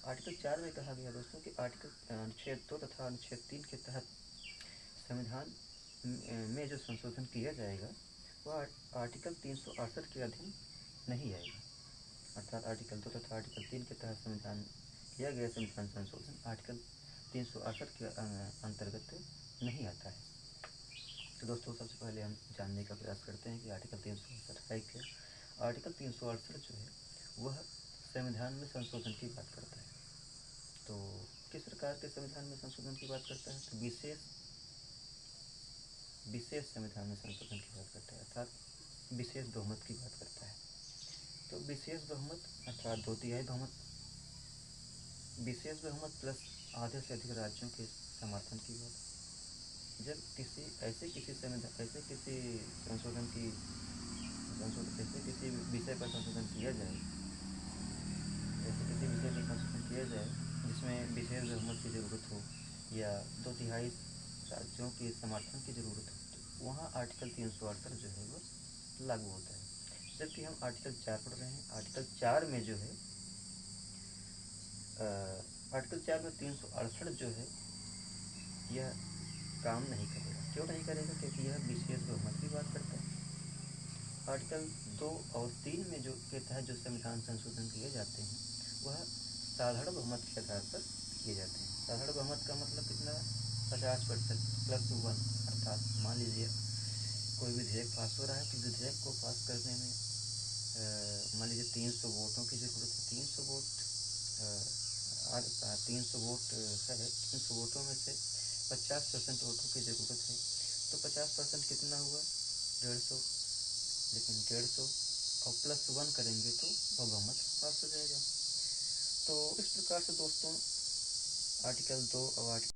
Article 4 में कहा गया दोस्तों कि अनुच्छेद 2 तथा अनुच्छेद 3 के तहत संविधान में जो संशोधन किया जाएगा वह आर्टिकल 368 के अधीन नहीं आएगा। अर्थात आर्टिकल 2 तथा आर्टिकल 3 के तहत संविधान किया गया संविधान संशोधन आर्टिकल 368 के अंतर्गत नहीं आता है। तो दोस्तों सबसे पहले हम जानने का प्रयास करते हैं कि आर्टिकल 368 है क्या। आर्टिकल 368 जो है वह संविधान में संशोधन की बात करता है। तो किस प्रकार के संविधान में संशोधन की बात करता है, तो विशेष संविधान में संशोधन की बात करता है, अर्थात विशेष बहुमत की बात करता है। तो विशेष बहुमत अर्थात 2/3 बहुमत, विशेष बहुमत प्लस आधे से अधिक राज्यों के समर्थन की बात। जब ऐसे किसी विषय पर संशोधन किया जाए, जिसमें विशेष बहुमत की ज़रूरत हो या 2/3 राज्यों के समर्थन की ज़रूरत हो, तो वहाँ आर्टिकल 368 जो है वो लागू होता है। जबकि हम आर्टिकल 4 पढ़ रहे हैं। आर्टिकल 4 में जो है आर्टिकल 4 में 368 जो है यह काम नहीं करेगा। क्यों नहीं करेगा? क्योंकि यह विशेष बहुमत की बात करता है। आर्टिकल 2 और 3 में जो के तहत जो संविधान संशोधन किए जाते हैं वह साधारण बहुमत के आधार पर किए जाते हैं। साधारण बहुमत का मतलब कितना? 50% प्लस 1। अर्थात मान लीजिए कोई विधेयक पास हो रहा है, तो विधेयक को पास करने में मान लीजिए 300 वोटों की ज़रूरत है। 300 वोट है। 300 वोटों में से 50% वोटों की ज़रूरत है, तो 50% कितना हुआ? 150। लेकिन 150 और प्लस 1 करेंगे तो वह बहुमत पास हो जाएगा। तो इस प्रकार से दोस्तों आर्टिकल 2 और